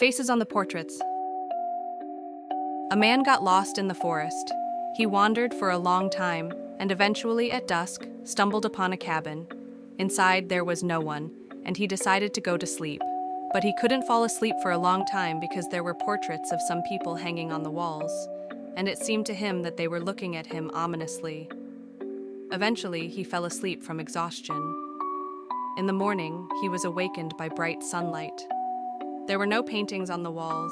Faces on the portraits. A man got lost in the forest. He wandered for a long time and eventually, at dusk, stumbled upon a cabin. Inside, there was no one, and he decided to go to sleep. But he couldn't fall asleep for a long time because there were portraits of some people hanging on the walls, and it seemed to him that they were looking at him ominously. Eventually, he fell asleep from exhaustion. In the morning, he was awakened by bright sunlight. There were no paintings on the walls.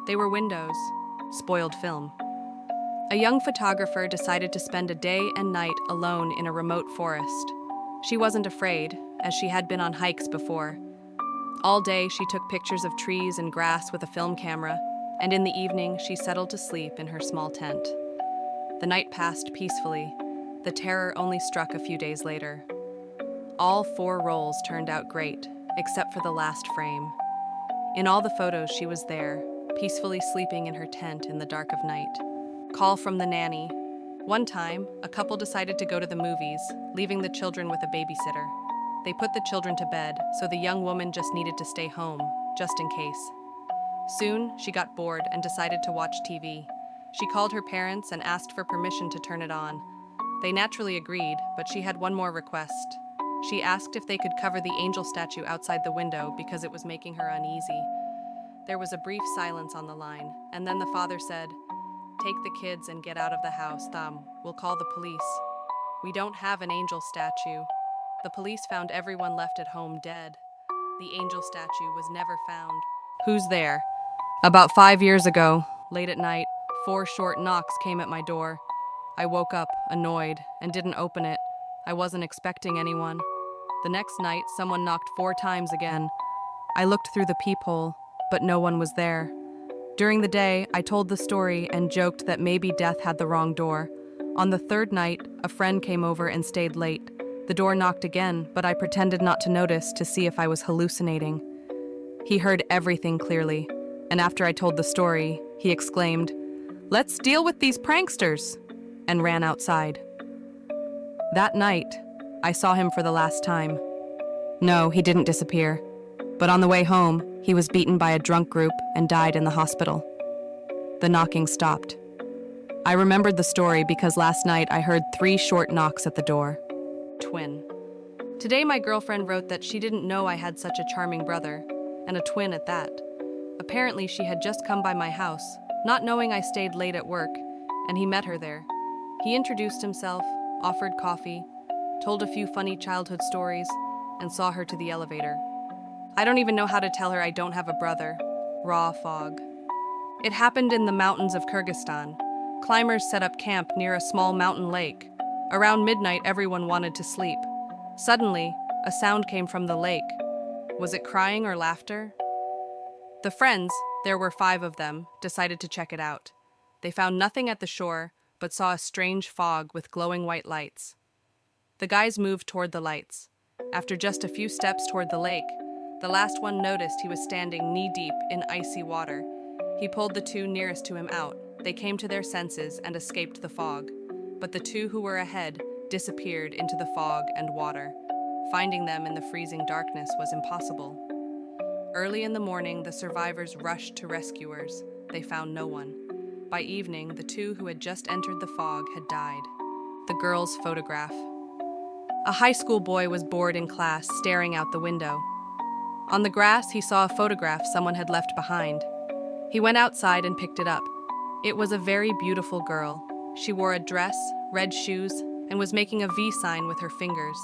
They were windows, spoiled film. A young photographer decided to spend a day and night alone in a remote forest. She wasn't afraid, as she had been on hikes before. All day, she took pictures of trees and grass with a film camera, and in the evening, she settled to sleep in her small tent. The night passed peacefully. The terror only struck a few days later. All 4 rolls turned out great, except for the last frame. In all the photos, she was there, peacefully sleeping in her tent in the dark of night. Call from the nanny. One time, a couple decided to go to the movies, leaving the children with a babysitter. They put the children to bed, so the young woman just needed to stay home, just in case. Soon, she got bored and decided to watch TV. She called her parents and asked for permission to turn it on. They naturally agreed, but she had one more request. She asked if they could cover the angel statue outside the window because it was making her uneasy. There was a brief silence on the line, and then the father said, "Take the kids and get out of the house, we'll call the police. We don't have an angel statue." The police found everyone left at home dead. The angel statue was never found. Who's there? About 5 years ago, late at night, 4 short knocks came at my door. I woke up, annoyed, and didn't open it. I wasn't expecting anyone. The next night, someone knocked 4 times again. I looked through the peephole, but no one was there. During the day, I told the story and joked that maybe death had the wrong door. On the 3rd night, a friend came over and stayed late. The door knocked again, but I pretended not to notice to see if I was hallucinating. He heard everything clearly, and after I told the story, he exclaimed, "Let's deal with these pranksters," and ran outside. That night, I saw him for the last time. No, he didn't disappear. But on the way home, he was beaten by a drunk group and died in the hospital. The knocking stopped. I remembered the story because last night I heard 3 short knocks at the door. Twin. Today my girlfriend wrote that she didn't know I had such a charming brother, and a twin at that. Apparently she had just come by my house, not knowing I stayed late at work, and he met her there. He introduced himself, offered coffee, told a few funny childhood stories, and saw her to the elevator. I don't even know how to tell her I don't have a brother. Raw fog. It happened in the mountains of Kyrgyzstan. Climbers set up camp near a small mountain lake. Around midnight, everyone wanted to sleep. Suddenly, a sound came from the lake. Was it crying or laughter? The friends, there were 5 of them, decided to check it out. They found nothing at the shore, but saw a strange fog with glowing white lights. The guys moved toward the lights. After just a few steps toward the lake, the last one noticed he was standing knee-deep in icy water. He pulled the 2 nearest to him out. They came to their senses and escaped the fog. But the 2 who were ahead disappeared into the fog and water. Finding them in the freezing darkness was impossible. Early in the morning, the survivors rushed to rescuers. They found no one. By evening, the 2 who had just entered the fog had died. The girl's photograph. A high school boy was bored in class, staring out the window. On the grass, he saw a photograph someone had left behind. He went outside and picked it up. It was a very beautiful girl. She wore a dress, red shoes, and was making a V sign with her fingers.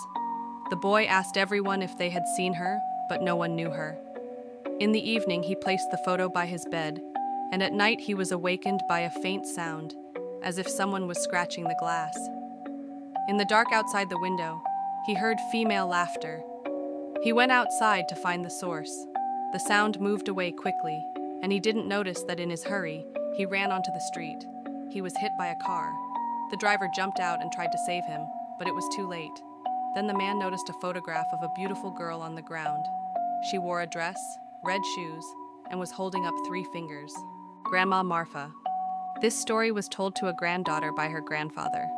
The boy asked everyone if they had seen her, but no one knew her. In the evening, he placed the photo by his bed, and at night he was awakened by a faint sound, as if someone was scratching the glass. In the dark outside the window, he heard female laughter. He went outside to find the source. The sound moved away quickly, and he didn't notice that in his hurry, he ran onto the street. He was hit by a car. The driver jumped out and tried to save him, but it was too late. Then the man noticed a photograph of a beautiful girl on the ground. She wore a dress, red shoes, and was holding up 3 fingers. Grandma Marfa. This story was told to a granddaughter by her grandfather.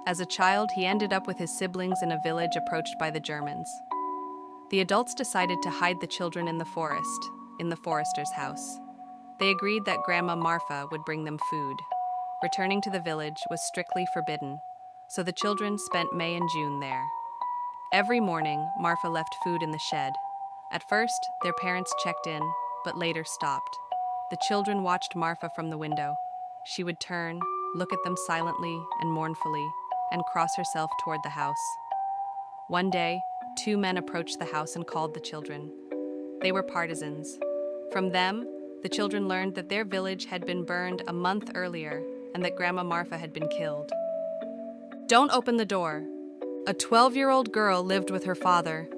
As a child, he ended up with his siblings in a village approached by the Germans. The adults decided to hide the children in the forest. in the forester's house. They agreed that Grandma Marfa would bring them food. Returning to the village was strictly forbidden, so the children spent May and June there. Every morning, Marfa left food in the shed. At first, their parents checked in, but later stopped. The children watched Marfa from the window. She would turn, look at them silently and mournfully, and cross herself toward the house. One day, two men approached the house and called the children. They were partisans. From them, the children learned that their village had been burned a month earlier and that Grandma Marfa had been killed. Don't open the door. A 12-year-old girl lived with her father.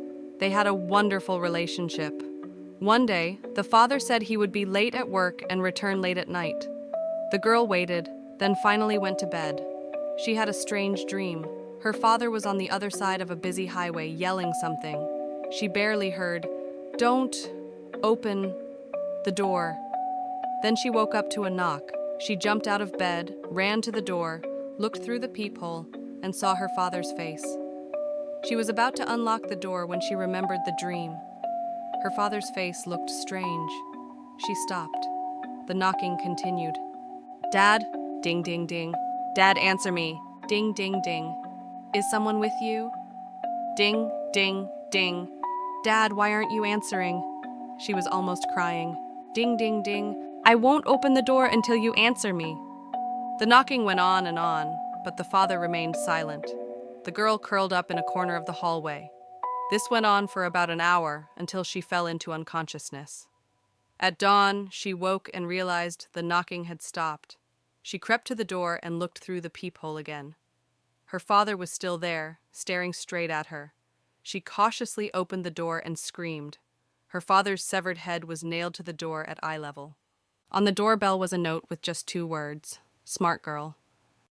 They had a wonderful relationship. One day, the father said he would be late at work and return late at night. The girl waited, then finally went to bed. She had a strange dream. Her father was on the other side of a busy highway yelling something. She barely heard, "Don't open the door." Then she woke up to a knock. She jumped out of bed, ran to the door, looked through the peephole, and saw her father's face. She was about to unlock the door when she remembered the dream. Her father's face looked strange. She stopped. The knocking continued. "Dad?" Ding, ding, ding. "Dad, answer me." Ding, ding, ding. "Is someone with you?" Ding, ding, ding. "Dad, why aren't you answering?" She was almost crying. Ding, ding, ding. "I won't open the door until you answer me." The knocking went on, but the father remained silent. The girl curled up in a corner of the hallway. This went on for about an hour until she fell into unconsciousness. At dawn, she woke and realized the knocking had stopped. She crept to the door and looked through the peephole again. Her father was still there, staring straight at her. She cautiously opened the door and screamed. Her father's severed head was nailed to the door at eye level. On the doorbell was a note with just 2 words, "Smart girl."